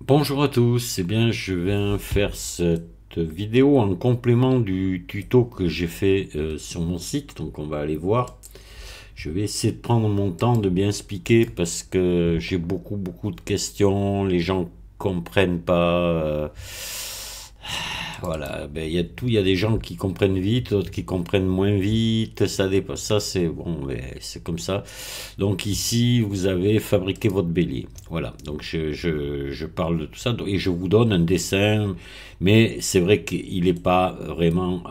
Bonjour à tous, eh bien je viens faire cette vidéo en complément du tuto que j'ai fait sur mon site, donc on va aller voir. Je vais essayer de prendre mon temps de bien expliquer parce que j'ai beaucoup de questions, les gens comprennent pas. Voilà, ben il y a tout, il y a des gens qui comprennent vite, d'autres qui comprennent moins vite, ça dépend, ça c'est bon, ben, c'est comme ça. Donc ici, vous avez fabriqué votre bélier. Voilà, donc je parle de tout ça et je vous donne un dessin, mais c'est vrai qu'il n'est pas vraiment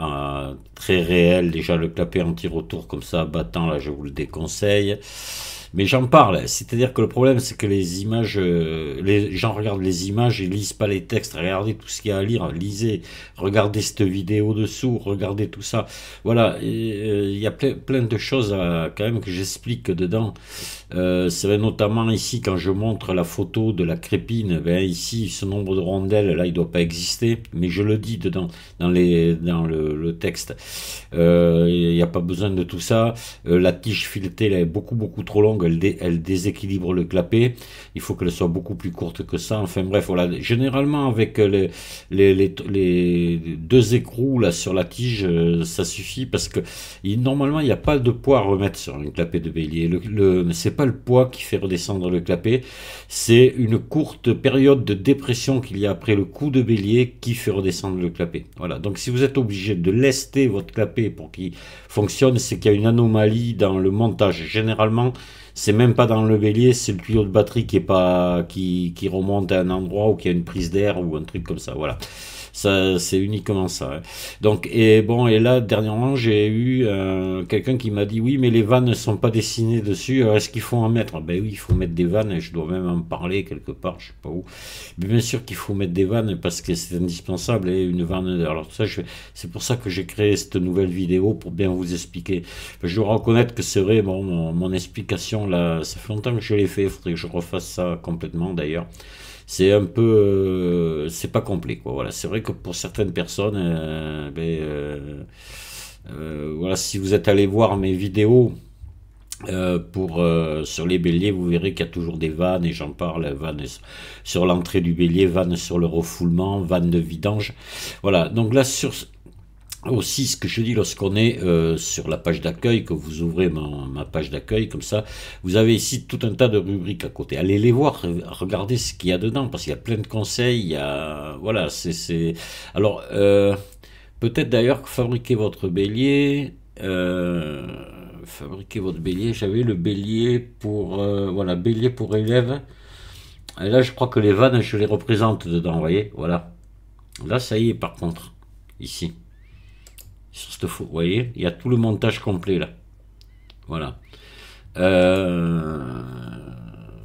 très réel. Déjà, le clapet anti-retour comme ça, battant, là, je vous le déconseille. Mais j'en parle, c'est-à-dire que le problème c'est que les images, les gens regardent les images et lisent pas les textes. Regardez tout ce qu'il y a à lire, lisez, regardez cette vidéo dessous, regardez tout ça. Voilà, il y a plein de choses quand même que j'explique dedans. C'est vrai notamment ici quand je montre la photo de la crépine, ben ici ce nombre de rondelles là il doit pas exister, mais je le dis dedans dans le texte. Il n'y a pas besoin de tout ça. La tige filetée elle est beaucoup trop longue, elle déséquilibre le clapet. Il faut qu'elle soit beaucoup plus courte que ça. Enfin bref, voilà. Généralement avec les deux écrous là sur la tige, ça suffit parce que normalement il n'y a pas de poids à remettre sur un clapet de bélier. C'est pas le poids qui fait redescendre le clapet, c'est une courte période de dépression qu'il y a après le coup de bélier qui fait redescendre le clapet. Voilà. Donc si vous êtes obligé de lester votre clapet pour qu'il fonctionne, c'est qu'il y a une anomalie dans le montage. Généralement, c'est même pas dans le bélier, c'est le tuyau de batterie qui est pas qui remonte à un endroit où il y a une prise d'air ou un truc comme ça. Voilà. Ça, c'est uniquement ça, hein. Donc, et bon, et là, dernièrement, j'ai eu quelqu'un qui m'a dit, oui, mais les vannes ne sont pas dessinées dessus, alors est-ce qu'il faut en mettre? Ben oui, il faut mettre des vannes, et je dois même en parler quelque part, je sais pas où. Mais bien sûr qu'il faut mettre des vannes, parce que c'est indispensable, et une vanne, alors ça, c'est pour ça que j'ai créé cette nouvelle vidéo, pour bien vous expliquer. Je dois reconnaître que c'est vrai, bon, mon explication, là, ça fait longtemps que je l'ai fait, il faudrait que je refasse ça complètement, d'ailleurs. C'est un peu, c'est pas complet, quoi. Voilà, c'est vrai que pour certaines personnes, voilà, si vous êtes allé voir mes vidéos sur les béliers, vous verrez qu'il y a toujours des vannes et j'en parle, vannes sur l'entrée du bélier, vannes sur le refoulement, vannes de vidange. Voilà, donc là sur aussi ce que je dis lorsqu'on est sur la page d'accueil, que vous ouvrez ma page d'accueil comme ça, vous avez ici tout un tas de rubriques à côté. Allez les voir, regardez ce qu'il y a dedans, parce qu'il y a plein de conseils, il y a... Voilà, Alors, peut-être d'ailleurs que fabriquer votre bélier, j'avais le bélier pour... voilà, bélier pour élèves. Et là, je crois que les vannes, je les représente dedans, vous voyez, voilà. Là, ça y est, par contre, ici. Sur cette vous voyez, il y a tout le montage complet là. Voilà. Euh,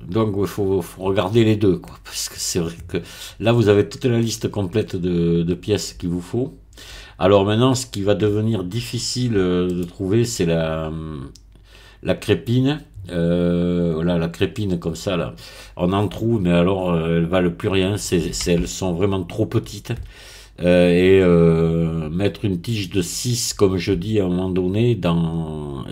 donc il faut regarder les deux, quoi, parce que c'est vrai que là vous avez toute la liste complète de pièces qu'il vous faut. Alors maintenant, ce qui va devenir difficile de trouver, c'est la crépine. Voilà, la crépine comme ça là, on en trouve, mais alors elles valent plus rien. Elles sont vraiment trop petites. Mettre une tige de 6 comme je dis à un moment donné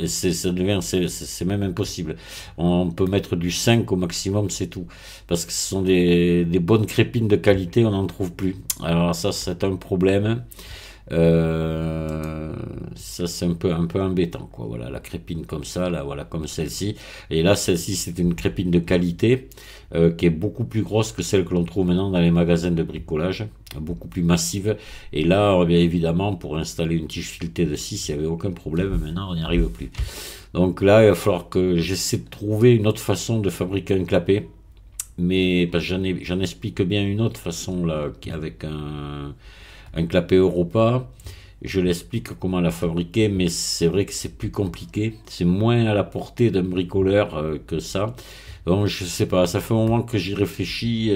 et ça devient c'est même impossible. On peut mettre du 5 au maximum, c'est tout, parce que ce sont des bonnes crépines de qualité, on n'en trouve plus. Alors ça, c'est un problème. Ça c'est un peu embêtant, quoi. Voilà, la crépine comme ça, là, voilà, comme celle-ci. Et là, celle-ci, c'est une crépine de qualité qui est beaucoup plus grosse que celle que l'on trouve maintenant dans les magasins de bricolage, beaucoup plus massive. Et là, bien évidemment, pour installer une tige filetée de 6 il n'y avait aucun problème. Maintenant, on n'y arrive plus. Donc là, il va falloir que j'essaie de trouver une autre façon de fabriquer un clapet. Mais parce que j'en explique bien une autre façon là, avec un clapet Europa. Je l'explique comment la fabriquer, mais c'est vrai que c'est plus compliqué. C'est moins à la portée d'un bricoleur que ça. Donc je sais pas, ça fait un moment que j'y réfléchis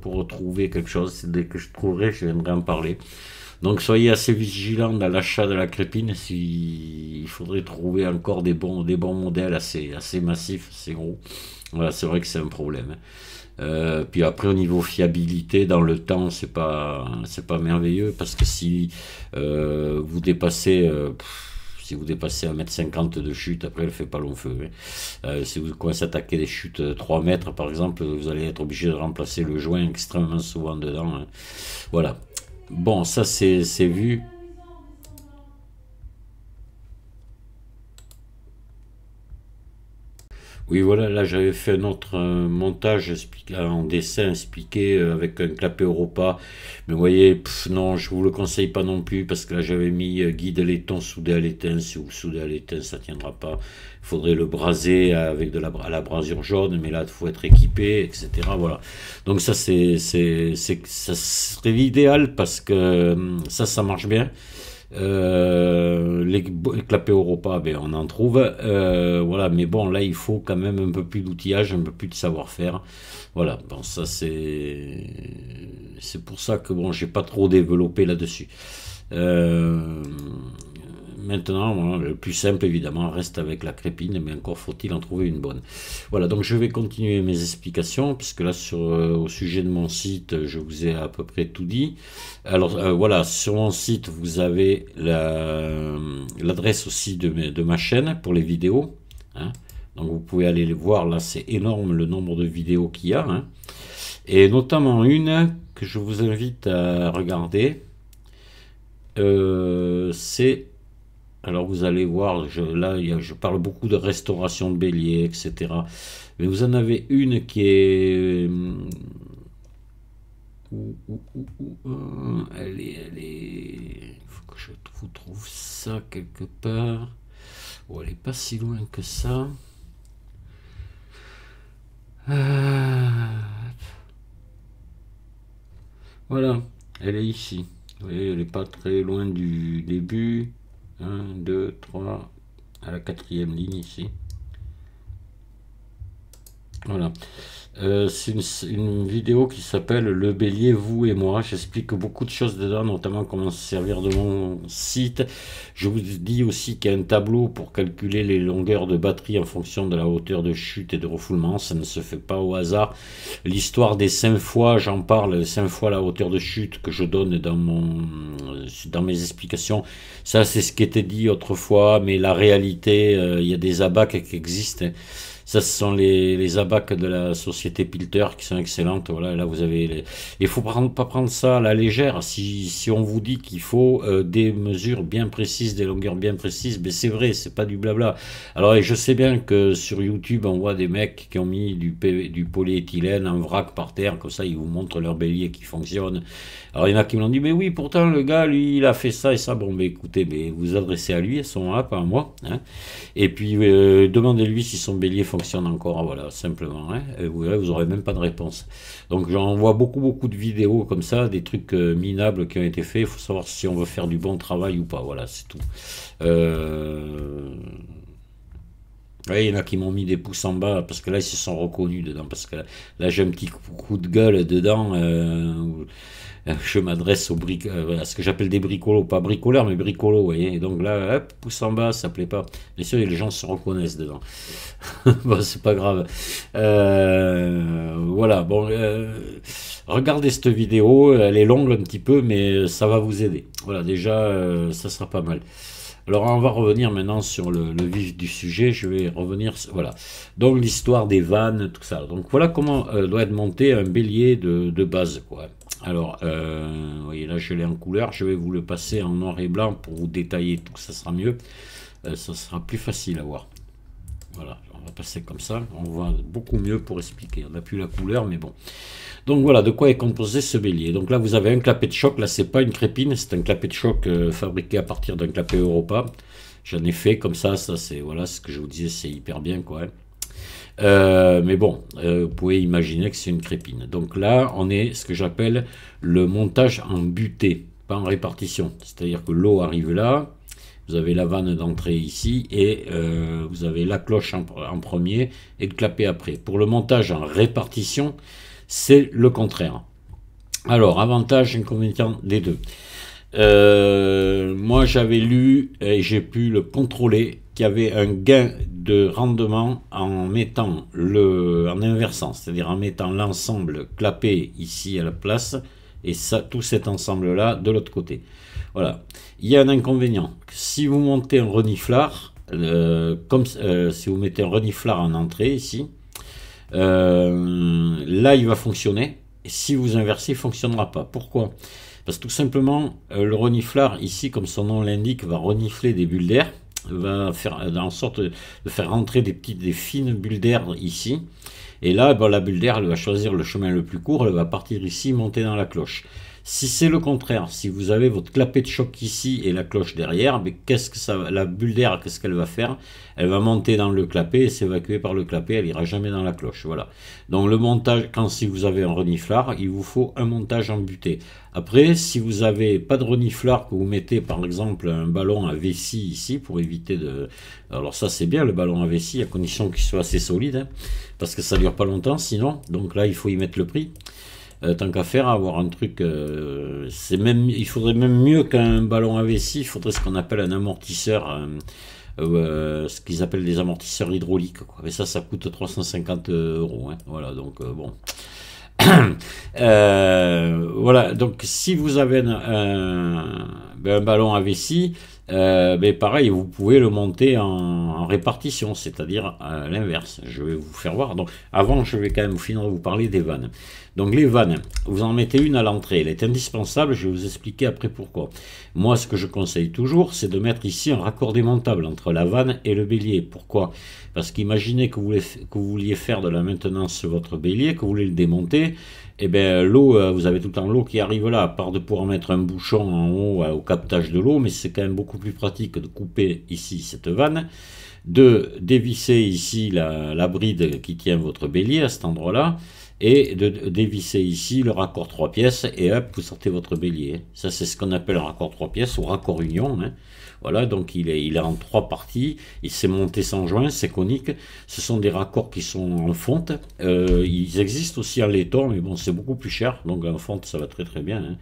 pour trouver quelque chose. Dès que je trouverai, je viendrai en parler. Donc soyez assez vigilants dans l'achat de la crépine. Il faudrait trouver encore des bons modèles assez massifs, assez gros. Voilà, c'est vrai que c'est un problème. Puis après au niveau fiabilité dans le temps c'est pas merveilleux parce que si vous dépassez Si vous dépassez 1,50 m de chute, après elle fait pas long feu, hein. Si vous commencez à attaquer des chutes 3 mètres par exemple, vous allez être obligé de remplacer le joint extrêmement souvent dedans, hein. Voilà. Bon, ça c'est vu. Oui, voilà, là j'avais fait un autre montage en dessin expliqué avec un clapet Europa. Mais vous voyez, non, je vous le conseille pas non plus parce que là j'avais mis guide laiton soudé à l'étain. Si vous le soudez à l'étain, ça tiendra pas. Il faudrait le braser avec à la brasure jaune, mais là il faut être équipé, etc. Voilà. Donc ça serait l'idéal parce que ça marche bien. Les clapets Europa, ben, on en trouve, voilà, mais bon, là il faut quand même un peu plus d'outillage, un peu plus de savoir-faire. Voilà, bon, ça c'est pour ça que bon, j'ai pas trop développé là-dessus. Euh, Maintenant, voilà, le plus simple évidemment reste avec la crépine, mais encore faut-il en trouver une bonne. Voilà, donc je vais continuer mes explications, puisque là au sujet de mon site, je vous ai à peu près tout dit. Alors voilà, sur mon site, vous avez l'adresse aussi de ma chaîne pour les vidéos, hein. Donc vous pouvez aller les voir, là c'est énorme le nombre de vidéos qu'il y a, hein. Et notamment une que je vous invite à regarder, c'est... Alors vous allez voir, là je parle beaucoup de restauration de bélier, etc. Mais vous en avez une qui est... Il faut que je vous trouve ça quelque part. Oh, elle est pas si loin que ça. Voilà, elle est ici. Vous voyez, elle n'est pas très loin du début. 1, 2, 3, à la 4e ligne ici. Voilà. C'est une vidéo qui s'appelle Le bélier, vous et moi. J'explique beaucoup de choses dedans, notamment comment se servir de mon site. Je vous dis aussi qu'il y a un tableau pour calculer les longueurs de batterie en fonction de la hauteur de chute et de refoulement. Ça ne se fait pas au hasard. L'histoire des 5 fois, j'en parle, 5 fois la hauteur de chute que je donne dans mes explications. Ça, c'est ce qui était dit autrefois, mais la réalité, il y a des abacs qui existent. Ça, ce sont les abacs de la société Pilter qui sont excellentes. Voilà, là vous avez. Il faut pas prendre ça à la légère. Si on vous dit qu'il faut des mesures bien précises, des longueurs bien précises, ben c'est vrai, c'est pas du blabla. Alors, et je sais bien que sur YouTube, on voit des mecs qui ont mis du polyéthylène en vrac par terre, comme ça, ils vous montrent leur bélier qui fonctionne. Alors, il y en a qui me l'ont dit, mais oui, pourtant, le gars, lui, il a fait ça et ça. Bon, ben écoutez, ben, vous vous adressez à lui à ce moment-là, pas à moi, hein. Et puis, demandez-lui si son bélier fonctionne encore, voilà, simplement, hein. Et vous verrez, vous n'aurez même pas de réponse. Donc, j'en vois beaucoup de vidéos comme ça, des trucs minables qui ont été faits. Il faut savoir si on veut faire du bon travail ou pas, voilà, c'est tout. Ouais, il y en a qui m'ont mis des pouces en bas parce que là ils se sont reconnus dedans, parce que là j'ai un petit coup de gueule dedans, je m'adresse à ce que j'appelle des bricolos, pas bricoleurs mais bricolos, vous voyez. Et donc là, hop, pouce en bas, ça plaît pas. Bien sûr, les gens se reconnaissent dedans. Bon, c'est pas grave. Voilà, bon, regardez cette vidéo, elle est longue un petit peu, mais ça va vous aider. Voilà, déjà, ça sera pas mal. Alors on va revenir maintenant sur le vif du sujet, je vais revenir, voilà, donc l'histoire des vannes, tout ça. Donc voilà comment doit être monté un bélier de base, quoi. Alors, vous voyez là je l'ai en couleur, je vais vous le passer en noir et blanc pour vous détailler tout, ça sera mieux, ça sera plus facile à voir. Voilà, on va passer comme ça, on voit beaucoup mieux pour expliquer, on n'a plus la couleur, mais bon. Donc voilà, de quoi est composé ce bélier. Donc là, vous avez un clapet de choc. Là, c'est pas une crépine, c'est un clapet de choc fabriqué à partir d'un clapet Europa. J'en ai fait comme ça c'est voilà, ce que je vous disais, c'est hyper bien, quoi, hein. Mais bon, vous pouvez imaginer que c'est une crépine. Donc là, on est ce que j'appelle le montage en butée, pas en répartition. C'est-à-dire que l'eau arrive là, vous avez la vanne d'entrée ici, et vous avez la cloche en premier et le clapet après. Pour le montage en répartition, c'est le contraire. Alors, avantage, inconvénient des deux. Moi, j'avais lu et j'ai pu le contrôler qu'il y avait un gain de rendement en en inversant, c'est-à-dire en mettant l'ensemble clapé ici à la place et ça, tout cet ensemble-là de l'autre côté. Voilà. Il y a un inconvénient. Si vous montez un reniflard, si vous mettez un reniflard en entrée ici, là il va fonctionner. Et si vous inversez, il ne fonctionnera pas. Pourquoi? Parce que tout simplement, le reniflard ici, comme son nom l'indique, va renifler des bulles d'air, va faire en sorte de faire rentrer des fines bulles d'air ici. Et là, bon, la bulle d'air, elle va choisir le chemin le plus court, elle va partir ici, monter dans la cloche. Si c'est le contraire, si vous avez votre clapet de choc ici et la cloche derrière, mais la bulle d'air, qu'est-ce qu'elle va faire? Elle va monter dans le clapet et s'évacuer par le clapet, elle ira jamais dans la cloche. Voilà. Donc le montage, si vous avez un reniflard, il vous faut un montage en butée. Après, si vous n'avez pas de reniflard, que vous mettez par exemple un ballon à vessie ici pour éviter de... Alors ça c'est bien le ballon à vessie, à condition qu'il soit assez solide, hein, parce que ça dure pas longtemps sinon. Donc là il faut y mettre le prix. Tant qu'à faire, avoir un truc, il faudrait même mieux qu'un ballon à vessie, il faudrait ce qu'on appelle un amortisseur, ce qu'ils appellent des amortisseurs hydrauliques, quoi. Mais ça coûte 350 €, hein. Voilà, donc bon. Voilà, donc si vous avez un ballon à vessie, pareil, vous pouvez le monter en répartition, c'est-à-dire à l'inverse. Je vais vous faire voir. Donc, avant, je vais quand même finir de vous parler des vannes. Donc, les vannes, vous en mettez une à l'entrée. Elle est indispensable. Je vais vous expliquer après pourquoi. Moi, ce que je conseille toujours, c'est de mettre ici un raccord démontable entre la vanne et le bélier. Pourquoi? Parce qu'imaginez que vous vouliez faire de la maintenance sur votre bélier, que vous voulez le démonter. Eh bien, l'eau, vous avez tout le temps l'eau qui arrive là, à part de pouvoir mettre un bouchon en haut au captage de l'eau, mais c'est quand même beaucoup plus pratique de couper ici cette vanne, de dévisser ici la bride qui tient votre bélier à cet endroit-là, et de dévisser ici le raccord 3 pièces, et hop, vous sortez votre bélier. Ça, c'est ce qu'on appelle un raccord 3 pièces, ou raccord union, hein. Voilà, donc il est en 3 parties, il s'est monté sans joint, c'est conique, ce sont des raccords qui sont en fonte, ils existent aussi en laiton, mais bon, c'est beaucoup plus cher, donc en fonte, ça va très très bien, hein.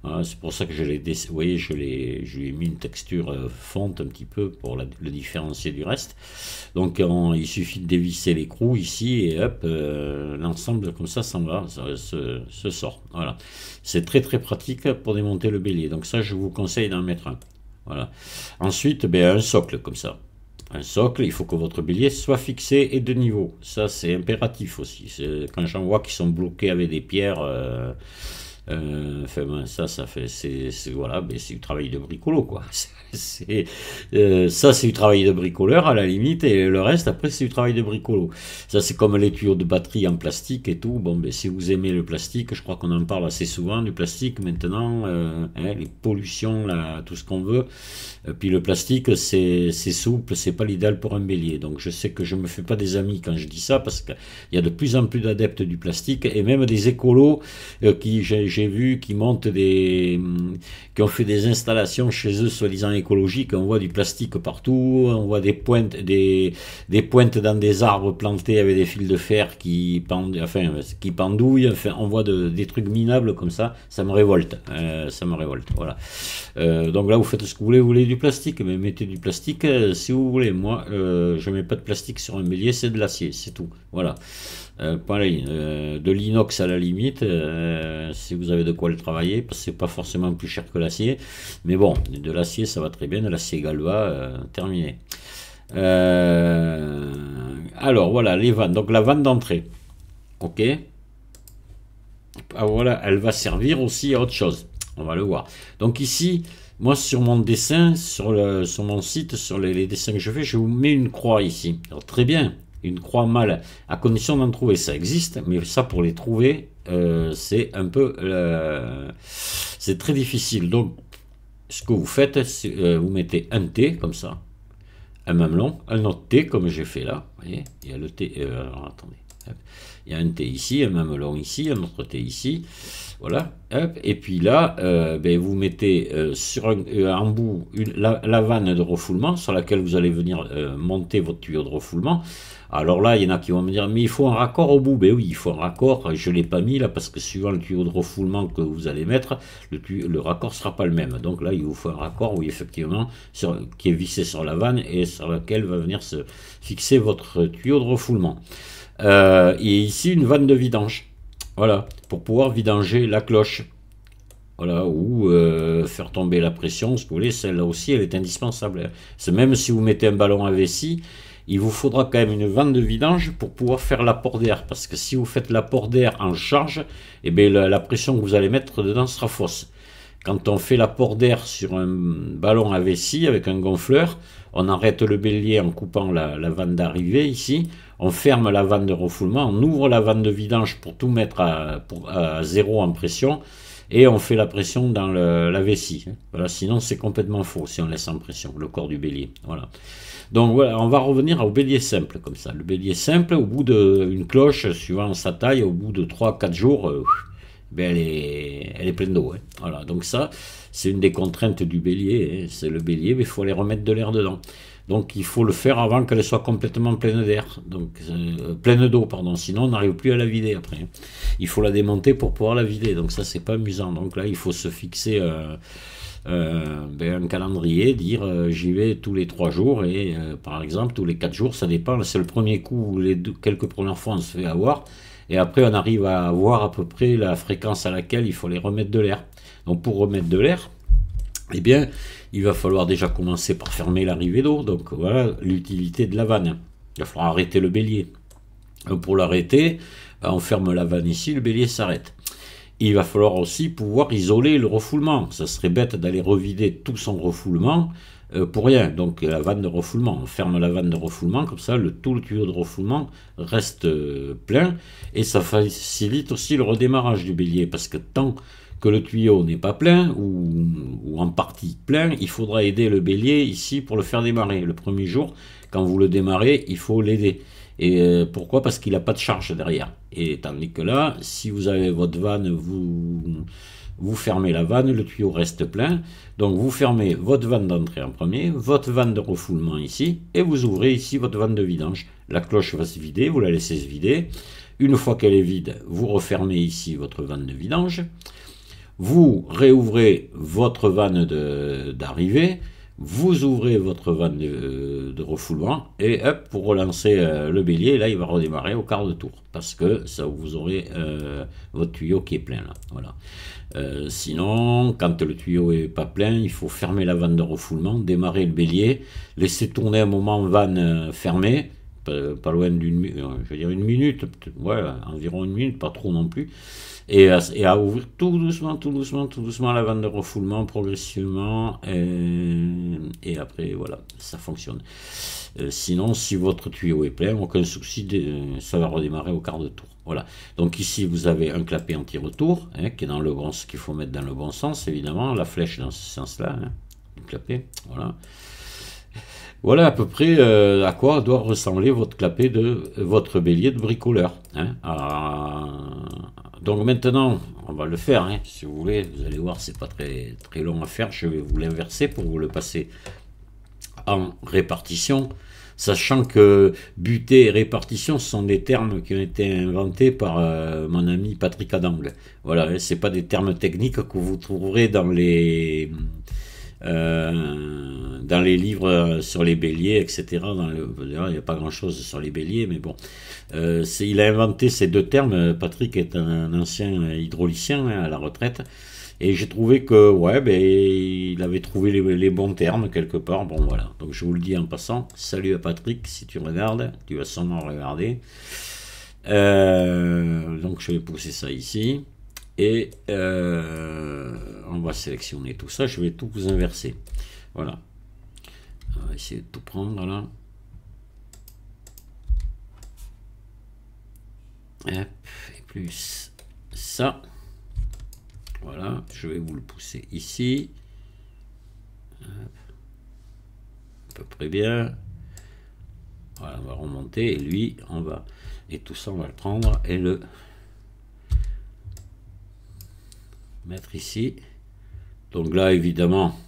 Voilà, c'est pour ça que vous voyez, je lui ai mis une texture fonte un petit peu pour le différencier du reste. Donc il suffit de dévisser l'écrou ici et hop, l'ensemble comme ça s'en va, ça se sort. Voilà, c'est très très pratique pour démonter le bélier, donc ça je vous conseille d'en mettre un. Voilà. Ensuite, un socle comme ça. Un socle, il faut que votre bélier soit fixé et de niveau. Ça, c'est impératif aussi. Quand j'en vois qui sont bloqués avec des pierres, ça fait, voilà, c'est du travail de bricolo, quoi. Ça, c'est du travail de bricoleur à la limite, et le reste, après, c'est du travail de bricolo. Ça, c'est comme les tuyaux de batterie en plastique et tout. Bon, si vous aimez le plastique, je crois qu'on en parle assez souvent du plastique maintenant, les pollutions, là, tout ce qu'on veut. Puis le plastique, c'est souple, c'est pas l'idéal pour un bélier. Donc je sais que je me fais pas des amis quand je dis ça, parce qu'il y a de plus en plus d'adeptes du plastique, et même des écolos qui, j'ai vu, qui ont fait des installations chez eux soi-disant écologiques. On voit du plastique partout, on voit des pointes dans des arbres plantés avec des fils de fer qui pendouillent. Enfin, on voit des trucs minables comme ça me révolte. Voilà. Donc là, vous faites ce que vous voulez du plastique, mais mettez du plastique si vous voulez. Moi, je mets pas de plastique sur un bélier, c'est de l'acier, c'est tout. Voilà. Pareil, de l'inox à la limite, si vous avez de quoi le travailler, parce que c'est pas forcément plus cher que l'acier, mais bon, de l'acier ça va très bien, de l'acier galva, terminé. Alors voilà, les vannes, donc la vanne d'entrée, ok. Ah, voilà, elle va servir aussi à autre chose, on va le voir. Donc ici, moi sur mon dessin, sur mon site, sur les dessins que je fais, je vous mets une croix ici. Alors très bien, une croix mâle, à condition d'en trouver. Ça existe, mais ça pour les trouver, c'est un peu... c'est très difficile. Donc, ce que vous faites, vous mettez un T, comme ça, un mamelon, un autre T, comme j'ai fait là. Vous voyez, il y a le T... alors, attendez. Hop. Il y a un T ici, un mamelon ici, un autre T ici. Voilà. Hop. Et puis là, vous mettez en bout la vanne de refoulement sur laquelle vous allez venir monter votre tuyau de refoulement. Alors là, il y en a qui vont me dire, mais il faut un raccord au bout. Ben oui, il faut un raccord. Je ne l'ai pas mis là parce que suivant le tuyau de refoulement que vous allez mettre, le raccord ne sera pas le même. Donc là, il vous faut un raccord, oui, effectivement, qui est vissé sur la vanne et sur laquelle va venir se fixer votre tuyau de refoulement. Et ici, une vanne de vidange. Voilà, pour pouvoir vidanger la cloche. Voilà, ou faire tomber la pression, si vous voulez, celle-là aussi, elle est indispensable. C'est même si vous mettez un ballon à vessie, il vous faudra quand même une vanne de vidange pour pouvoir faire l'apport d'air. Parce que si vous faites l'apport d'air en charge, eh bien, la pression que vous allez mettre dedans sera fausse. Quand on fait l'apport d'air sur un ballon à vessie avec un gonfleur, on arrête le bélier en coupant la vanne d'arrivée ici, on ferme la vanne de refoulement, on ouvre la vanne de vidange pour tout mettre à zéro en pression, et on fait la pression dans la vessie. Voilà, sinon c'est complètement faux si on laisse en pression le corps du bélier. Voilà. Donc voilà, on va revenir au bélier simple comme ça. Le bélier simple, au bout d'une cloche, suivant sa taille, au bout de 3 4 jours, ben elle est pleine d'eau. Hein. Voilà, donc ça, c'est une des contraintes du bélier. Hein. C'est le bélier, mais il faut aller remettre de l'air dedans. Donc il faut le faire avant qu'elle soit complètement pleine d'air, donc pleine d'eau, pardon. Sinon on n'arrive plus à la vider après. Hein. Il faut la démonter pour pouvoir la vider. Donc ça c'est pas amusant. Donc là il faut se fixer un calendrier, dire j'y vais tous les 3 jours et par exemple tous les 4 jours, ça dépend. C'est le premier coup ou quelques premières fois on se fait avoir et après on arrive à voir à peu près la fréquence à laquelle il faut les remettre de l'air. Donc pour remettre de l'air, eh bien il va falloir déjà commencer par fermer l'arrivée d'eau. Donc voilà l'utilité de la vanne. Il va falloir arrêter le bélier. Donc, pour l'arrêter, on ferme la vanne ici, le bélier s'arrête. Il va falloir aussi pouvoir isoler le refoulement. Ça serait bête d'aller revider tout son refoulement pour rien. Donc la vanne de refoulement, on ferme la vanne de refoulement, comme ça tout le tuyau de refoulement reste plein et ça facilite aussi le redémarrage du bélier parce que tant que le tuyau n'est pas plein ou en partie plein, il faudra aider le bélier ici pour le faire démarrer. Le premier jour, quand vous le démarrez, il faut l'aider. Et pourquoi? Parce qu'il n'a pas de charge derrière. Et tandis que là, si vous avez votre vanne, vous fermez la vanne, le tuyau reste plein. Donc vous fermez votre vanne d'entrée en premier, votre vanne de refoulement ici, et vous ouvrez ici votre vanne de vidange. La cloche va se vider, vous la laissez se vider. Une fois qu'elle est vide, vous refermez ici votre vanne de vidange. Vous réouvrez votre vanne d'arrivée. Vous ouvrez votre vanne de refoulement et hop, pour relancer le bélier, là il va redémarrer au quart de tour parce que ça vous aurez votre tuyau qui est plein là. Voilà. Sinon, quand le tuyau est pas plein, il faut fermer la vanne de refoulement, démarrer le bélier, laisser tourner un moment vanne fermée, pas loin je veux dire une minute, ouais, environ une minute, pas trop non plus. Et à ouvrir tout doucement, tout doucement, tout doucement la vanne de refoulement progressivement et après voilà, ça fonctionne. Sinon, si votre tuyau est plein, aucun souci, ça va redémarrer au quart de tour. Voilà. Donc ici, vous avez un clapet anti-retour hein, qui est dans le bon, ce qu'il faut mettre dans le bon sens, évidemment, la flèche dans ce sens-là, hein, le clapet. Voilà. Voilà à peu près à quoi doit ressembler votre clapet de votre bélier de bricoleur. Hein. Donc maintenant, on va le faire. Hein, si vous voulez, vous allez voir, c'est pas très très long à faire. Je vais vous l'inverser pour vous le passer en répartition, sachant que butée et répartition sont des termes qui ont été inventés par mon ami Patrick Adangle. Voilà, hein, c'est pas des termes techniques que vous trouverez dans les livres sur les béliers, etc. Il n'y a pas grand-chose sur les béliers, mais bon. Il a inventé ces deux termes. Patrick est un ancien hydraulicien hein, à la retraite. Et j'ai trouvé que, ouais, ben, il avait trouvé les bons termes quelque part. Bon, voilà. Donc je vous le dis en passant. Salut à Patrick, si tu regardes. Tu vas sûrement regarder. Donc je vais pousser ça ici. Et on va sélectionner tout ça. Je vais tout vous inverser. Voilà. On va essayer de tout prendre là. Hop, et plus ça. Voilà, je vais vous le pousser ici. Hop. À peu près bien. Voilà, on va remonter et lui, on va. Et tout ça, on va le prendre et le mettre ici. Donc là, évidemment,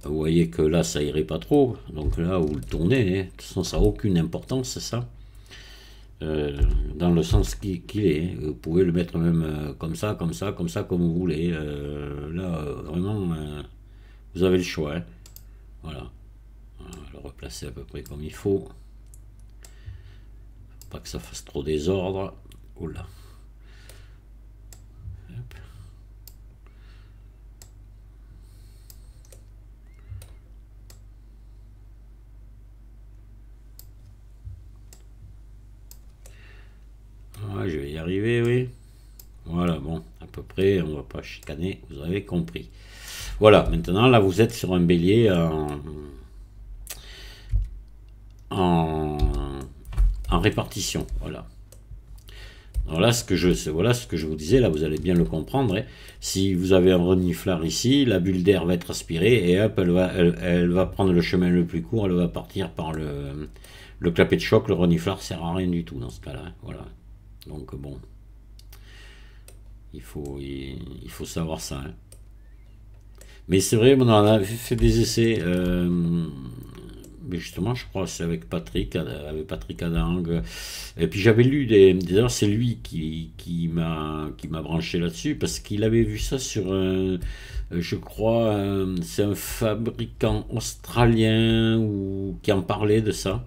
vous voyez que là, ça irait pas trop. Donc là, vous le tournez. Hein. De toute façon, ça n'a aucune importance, ça. Dans le sens qu'il est. Vous pouvez le mettre même comme ça, comme ça, comme ça, comme vous voulez. Là, vraiment, vous avez le choix. Hein. Voilà. On va le replacer à peu près comme il faut. Pas que ça fasse trop désordre. Oula. Hop. arriver, oui. Voilà, bon, à peu près, on va pas chicaner, vous avez compris. Voilà, maintenant, là, vous êtes sur un bélier en, en répartition, voilà. Alors là, voilà ce que je vous disais, là, vous allez bien le comprendre, hein. Si vous avez un reniflard ici, la bulle d'air va être aspirée, et hop, elle va prendre le chemin le plus court, elle va partir par le clapet de choc, le reniflard sert à rien du tout dans ce cas-là, hein, voilà. Donc bon, il faut savoir ça, hein. Mais c'est vrai, on a fait des essais, mais justement, je crois que c'est avec Patrick Adang. Et puis j'avais lu d'ailleurs, c'est lui qui m'a branché là-dessus, parce qu'il avait vu ça sur je crois, c'est un fabricant australien qui en parlait de ça.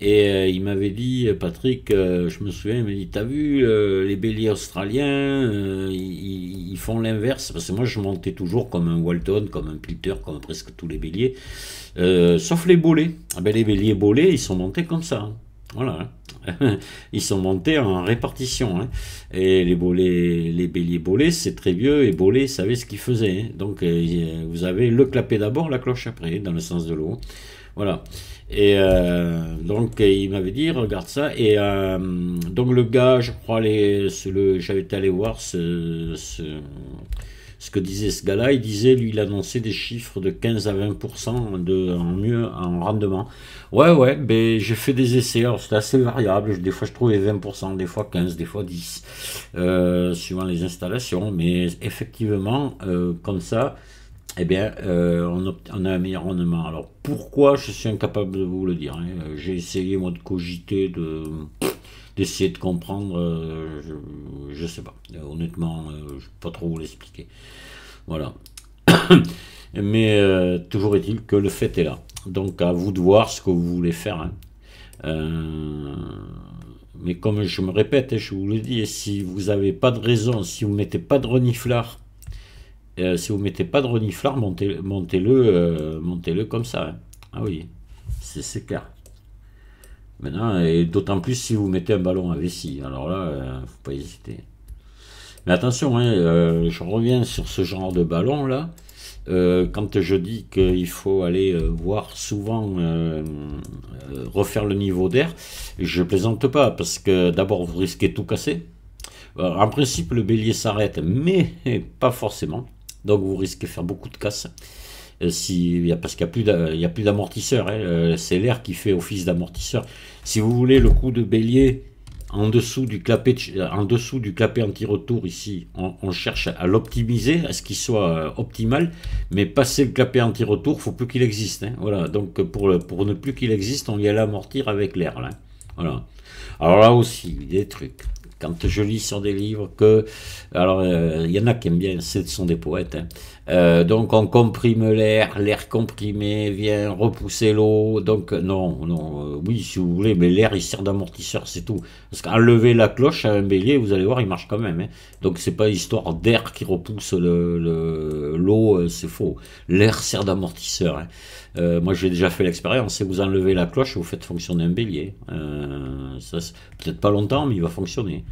Et il m'avait dit, Patrick, je me souviens, il m'a dit, t'as vu les béliers australiens, ils font l'inverse, parce que moi je montais toujours comme un Walton, comme un Pilter, comme presque tous les béliers, sauf les bolets. Ah ben, les béliers bolets, ils sont montés comme ça, hein. Voilà, hein. Ils sont montés en répartition, hein. Et les béliers bolets, c'est très vieux, et bolets savait ce qu'ils faisaient, hein. Donc vous avez le clapet d'abord, la cloche après, dans le sens de l'eau. Voilà. Et donc il m'avait dit regarde ça, et donc le gars, je crois, j'avais été allé voir ce que disait ce gars-là. Il disait, lui, il annonçait des chiffres de 15 à 20% en rendement. Ouais, ben j'ai fait des essais, alors c'était assez variable, des fois je trouvais 20%, des fois 15, des fois 10, suivant les installations, mais effectivement, comme ça, eh bien, on a un meilleur rendement. Alors pourquoi, je suis incapable de vous le dire, hein. J'ai essayé, moi, de cogiter, d'essayer de comprendre, je sais pas. Honnêtement, je ne peux pas trop vous l'expliquer. Voilà. Mais toujours est-il que le fait est là. Donc à vous de voir ce que vous voulez faire, hein. Euh, mais comme je me répète, hein, je vous le dis, si vous n'avez pas de raison, si vous ne mettez pas de reniflard, montez-le comme ça, hein. Ah oui, c'est clair. Maintenant, et d'autant plus si vous mettez un ballon à vessie. Alors là, faut pas hésiter. Mais attention, hein, je reviens sur ce genre de ballon là. Quand je dis qu'il faut aller voir souvent refaire le niveau d'air, je plaisante pas, parce que d'abord vous risquez tout casser. En principe, le bélier s'arrête, mais pas forcément. Donc vous risquez de faire beaucoup de casse. Parce qu'il n'y a plus d'amortisseur, hein. C'est l'air qui fait office d'amortisseur. Si vous voulez le coup de bélier en dessous du clapet anti-retour ici, on cherche à l'optimiser, à ce qu'il soit optimal, mais passer le clapet anti-retour, il faut plus qu'il existe, hein. Voilà, donc pour ne plus qu'il existe, on y allait amortir avec l'air, là. Voilà. Alors là aussi, des trucs. Quand je lis sur des livres alors il y en a qui aiment bien, ce sont des poètes, hein. Donc on comprime l'air comprimé vient repousser l'eau, donc non, oui, si vous voulez, mais l'air il sert d'amortisseur, c'est tout. Parce qu'enlever la cloche à un bélier, vous allez voir, il marche quand même, hein. Donc c'est pas histoire d'air qui repousse l'eau, c'est faux. L'air sert d'amortisseur, hein. Moi j'ai déjà fait l'expérience, si vous enlevez la cloche, vous faites fonctionner un bélier. Ça, peut-être pas longtemps, mais il va fonctionner.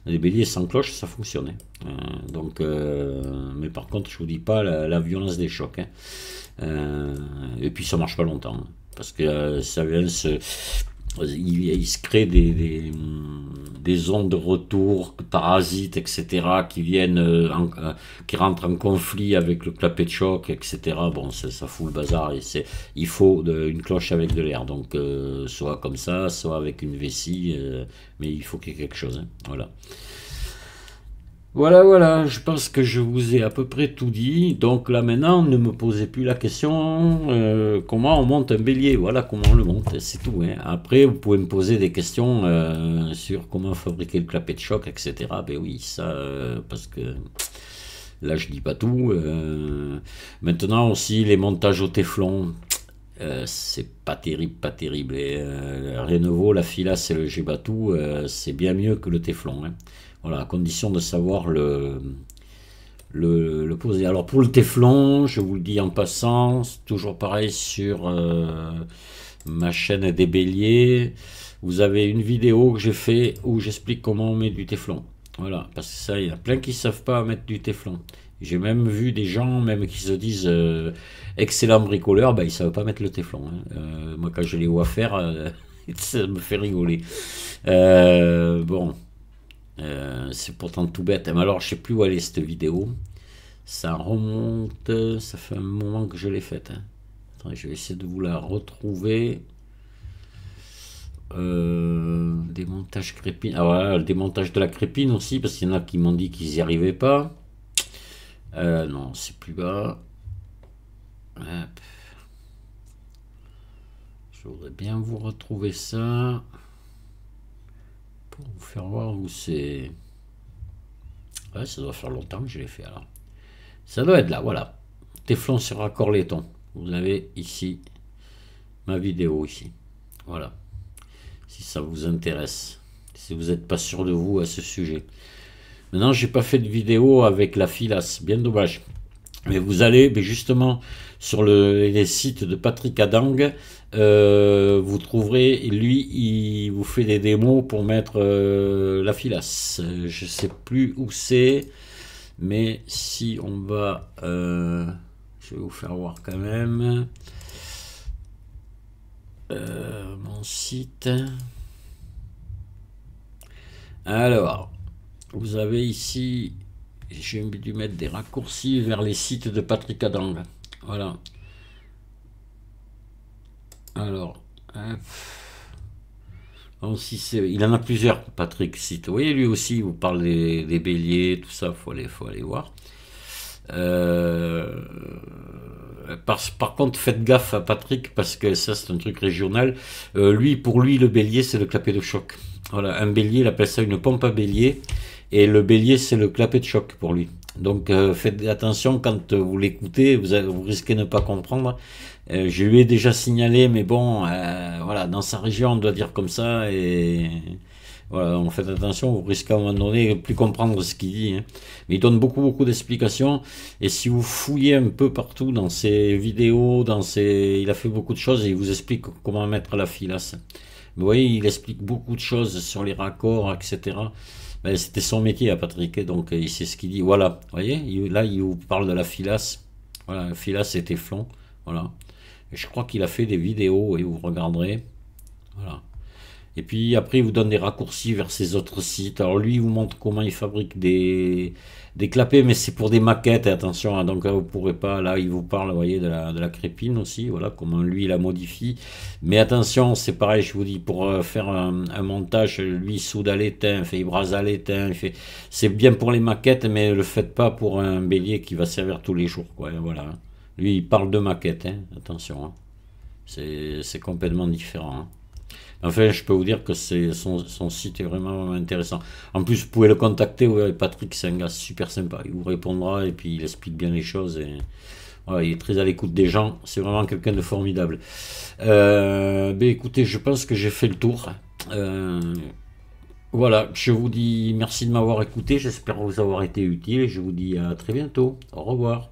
Les béliers sans cloche, ça fonctionnait. Mais par contre, je vous dis pas la violence des chocs, hein. Et puis ça marche pas longtemps, hein, parce que ça vient il se crée des ondes de retour, parasites, etc., qui rentrent en conflit avec le clapet de choc, etc. Bon, ça fout le bazar, et il faut une cloche avec de l'air, donc soit comme ça, soit avec une vessie, mais il faut qu'il y ait quelque chose, hein. Voilà. Voilà, je pense que je vous ai à peu près tout dit. Donc là maintenant, ne me posez plus la question comment on monte un bélier. Voilà comment on le monte, c'est tout, hein. Après, vous pouvez me poser des questions sur comment fabriquer le clapet de choc, etc. Ben oui, ça, parce que là, je dis pas tout. Maintenant aussi, les montages au téflon, c'est pas terrible, pas terrible. Et rien ne vaut la filasse et le G-Batou, c'est bien mieux que le téflon, hein. Voilà, à condition de savoir le poser. Alors pour le téflon, je vous le dis en passant, c'est toujours pareil sur ma chaîne des béliers. vous avez une vidéo que j'ai fait où j'explique comment on met du téflon. Voilà, parce que ça, il y en a plein qui ne savent pas mettre du téflon. J'ai même vu des gens, même qui se disent excellents bricoleurs, ben, ils ne savent pas mettre le téflon, hein. Moi, quand je les vois faire, ça me fait rigoler. Bon, c'est pourtant tout bête. Mais alors, je sais plus où elle est cette vidéo. Ça remonte, ça fait un moment que je l'ai faite, hein. Attendez, je vais essayer de vous la retrouver. Démontage crépine. Ah voilà, le démontage de la crépine aussi, parce qu'il y en a qui m'ont dit qu'ils n'y arrivaient pas. Non, c'est plus bas. Hop. Je voudrais bien vous retrouver ça pour vous faire voir où c'est. Ouais, ça doit faire longtemps que je l'ai fait alors. Ça doit être là, voilà. Téflon sur raccord laiton. Vous avez ici ma vidéo ici. Voilà. Si ça vous intéresse. Si vous n'êtes pas sûr de vous à ce sujet. Maintenant, j'ai pas fait de vidéo avec la filasse. Bien dommage. Mais vous allez justement sur les sites de Patrick Adang, vous trouverez, lui, il vous fait des démos pour mettre la filasse. Je sais plus où c'est, mais si on va, je vais vous faire voir quand même mon site. Alors, vous avez ici. J'ai dû mettre des raccourcis vers les sites de Patrick Adang. Voilà. Alors, il en a plusieurs, Patrick, sites. Vous voyez, lui aussi, il vous parle des béliers, tout ça, faut aller voir. Par contre, faites gaffe à Patrick, parce que ça, c'est un truc régional. Pour lui, le bélier, c'est le clapet de choc. Voilà, un bélier, il appelle ça une pompe à bélier. Et le bélier, c'est le clapet de choc pour lui. Donc faites attention quand vous l'écoutez, vous risquez de ne pas comprendre. Je lui ai déjà signalé, mais bon, voilà, dans sa région, on doit dire comme ça. Et voilà, on fait attention, vous risquez à un moment donné de plus comprendre ce qu'il dit, hein. Mais il donne beaucoup d'explications. Et si vous fouillez un peu partout dans ses vidéos, il a fait beaucoup de choses et il vous explique comment mettre la filasse. Vous voyez, il explique beaucoup de choses sur les raccords, etc. Ben, c'était son métier à Patrick, donc il sait ce qu'il dit. Voilà, vous voyez, là il vous parle de la filasse. Voilà, la filasse et téflon. Voilà. Et je crois qu'il a fait des vidéos et vous regarderez. Voilà. Et puis après, il vous donne des raccourcis vers ses autres sites. Alors lui, il vous montre comment il fabrique des clapets, mais c'est pour des maquettes, attention, hein, donc là, vous ne pourrez pas. Là, il vous parle, vous voyez, de la crépine aussi, voilà, comment lui, il la modifie. Mais attention, c'est pareil, je vous dis, pour faire un montage, lui, il soude à l'étain, il brase à l'étain, c'est bien pour les maquettes, mais ne le faites pas pour un bélier qui va servir tous les jours, quoi, voilà. Lui, il parle de maquettes, hein, attention, hein. C'est complètement différent, hein. Enfin, je peux vous dire que son site est vraiment intéressant. En plus, vous pouvez le contacter. Ouais, Patrick, c'est un gars super sympa. Il vous répondra et puis il explique bien les choses. Et, voilà, il est très à l'écoute des gens. C'est vraiment quelqu'un de formidable. Ben, écoutez, je pense que j'ai fait le tour. Voilà, je vous dis merci de m'avoir écouté. J'espère vous avoir été utile. Je vous dis à très bientôt. Au revoir.